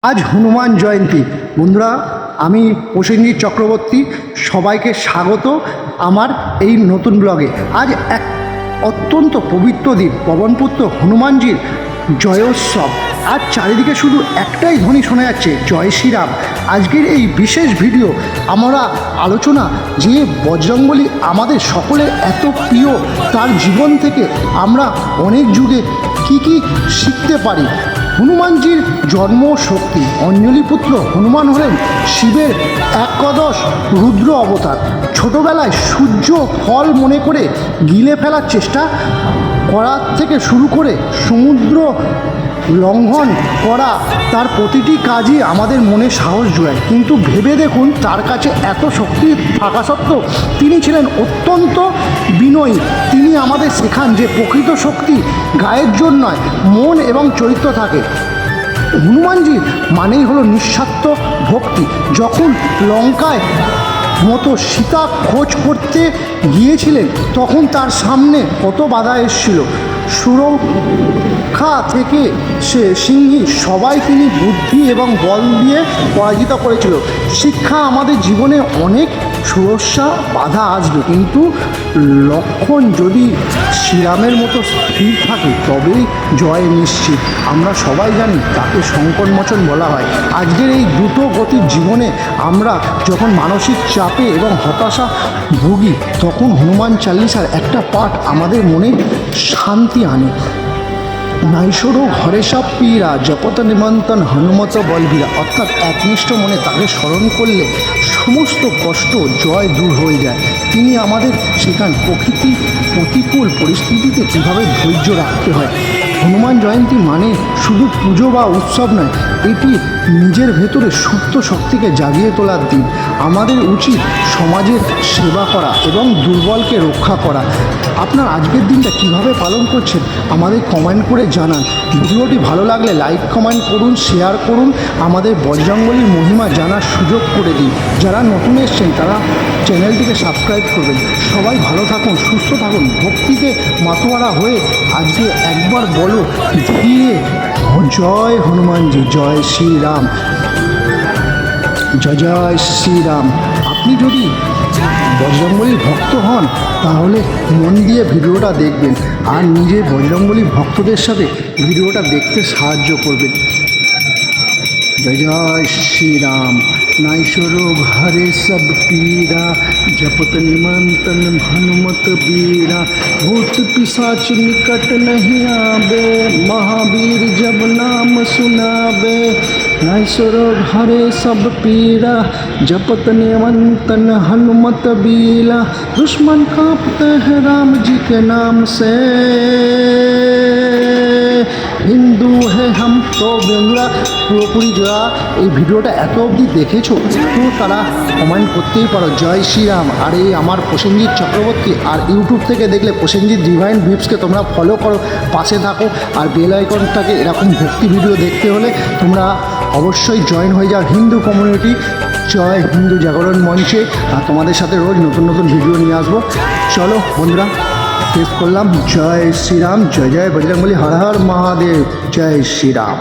আজ হনুমান জয়ন্তী। বন্ধুরা, আমি প্রসেনজিৎ চক্রবর্তী, সবাইকে স্বাগত আমার এই নতুন ব্লগে। আজ এক অত্যন্ত পবিত্র দিন, পবনপুত্র হনুমানজির জয়োৎসব। আজ চারিদিকে শুধু একটাই ধ্বনি শোনা যাচ্ছে, জয় শ্রীরাম। আজকের এই বিশেষ ভিডিও আমরা আলোচনা যে বজরংবলী আমাদের সকলের এত প্রিয়, তার জীবন থেকে আমরা অনেক যুগে কি শিখতে পারি। হনুমানজির জন্ম শক্তি। অঞ্জলিপুত্র হনুমান হলেন শিবের একাদশ রুদ্র অবতার। ছোটবেলায় সূর্য ফল মনে করে গিলে ফেলার চেষ্টা করার থেকে শুরু করে সমুদ্র লঙ্ঘন করা, তার প্রতিটি কাজই আমাদের মনে সাহস জোগায়। কিন্তু ভেবে দেখুন, তার কাছে এত শক্তি থাকা সত্ত্বেও তিনি ছিলেন অত্যন্ত বিনয়ী। তিনি আমাদের শেখান যে প্রকৃত শক্তি গায়ের জন্য নয়, মন এবং চরিত্র থাকে। হনুমানজি মানেই হলো নিঃস্বার্থ ভক্তি। যখন লঙ্কায় মতো সীতা খোঁজ করতে গিয়েছিলেন, তখন তার সামনে কত বাধা এসেছিল। সুরক্ষা থেকে সিংহী সবাই তিনি বুদ্ধি এবং বল দিয়ে পরাজিত করেছিল। শিক্ষা, আমাদের জীবনে অনেক সমস্যা বাধা আসবে, কিন্তু লক্ষণ যদি শ্রীরামের মতো স্থির থাকে তবেই জয় নিশ্চিত। আমরা সবাই জানি তাকে সংকটমোচন বলা হয়। আজকের এই দ্রুত গতির জীবনে আমরা যখন মানসিক চাপে এবং হতাশা ভুগি, তখন হনুমান চালিসার একটা পাঠ আমাদের মনে শান্তি আনে। নাইশোরো ঘরে সব পীরা জপত নিমন্ত্রণ হনুমত বলবীরা। অর্থাৎ একনিষ্ঠ মনে তাকে স্মরণ করলে সমস্ত কষ্ট জয় দূর হয়ে যায়। তিনি আমাদের শেখান প্রতিকূল পরিস্থিতিতে কীভাবে ধৈর্য রাখতে হয়। হনুমান জয়ন্তী মানে শুধু পুজো বা উৎসব নয়, এটি নিজের ভেতরে সুপ্ত শক্তিকে জাগিয়ে তোলার দিন। আমাদের উচিত সমাজের সেবা করা এবং দুর্বলকে রক্ষা করা। আপনার আজকের দিনটা কিভাবে পালন করছেন আমাদের কমেন্ট করে জানান। ভিডিওটি ভালো লাগলে লাইক কমেন্ট করুন, শেয়ার করুন। আমাদের বজরংবলীর মহিমা জানার সুযোগ করে দিন। যারা নতুন এসছেন তারা চ্যানেলটিকে সাবস্ক্রাইব করবেন। সবাই ভালো থাকুন, সুস্থ থাকুন, ভক্তিতে মাতোয়ারা হয়ে আজকে একবার বলো ধীরে, জয় হনুমানজি, জয় শ্রীরাম, জয় জয় শ্রীরাম। আপনি যদি বজরংবলীর ভক্ত হন তাহলে মন দিয়ে ভিডিওটা দেখবেন আর নিজে বজরংবলীর ভক্তদের সাথে ভিডিওটা দেখতে সাহায্য করবেন। জয় জয় শ্রীরাম। नाइशोरो घरे सब पीरा जपत निमंत्रण हनुमत बीरा। भूत पिशाच निकट नहीं आवे महावीर जब नाम सुनावे। नाइशोरो घरे सब पीरा जपत निमंत्रण हनुमत बीरा। दुश्मन कांपते हैं राम जी के नाम से, হিন্দু হে হাম। তো বন্ধুরা, পুরোপুরি যারা এই ভিডিওটা এত অবধি দেখেছো, তো তারা কমেন্ট করতেই পারো জয় শ্রীরাম। আর এই আমার প্রসেনজিৎ চক্রবর্তী, আর ইউটিউব থেকে দেখলে প্রসেনজিৎ ডিভাইন ভিপসকে তোমরা ফলো করো, পাশে থাকো। আর বেল আইকনটাকে এরকম ভক্তি ভিডিও দেখতে হলে তোমরা অবশ্যই জয়েন হয়ে যাও হিন্দু কমিউনিটি জয় হিন্দু জাগরণ মঞ্চে। আর তোমাদের সাথে রোজ নতুন নতুন ভিডিও নিয়ে আসবো। চলো বন্ধুরা, শেষ করলাম। জয় শ্রীরাম, জয় জয় বজরংবলী, হর হর মহাদেব, জয় শ্রীরাম।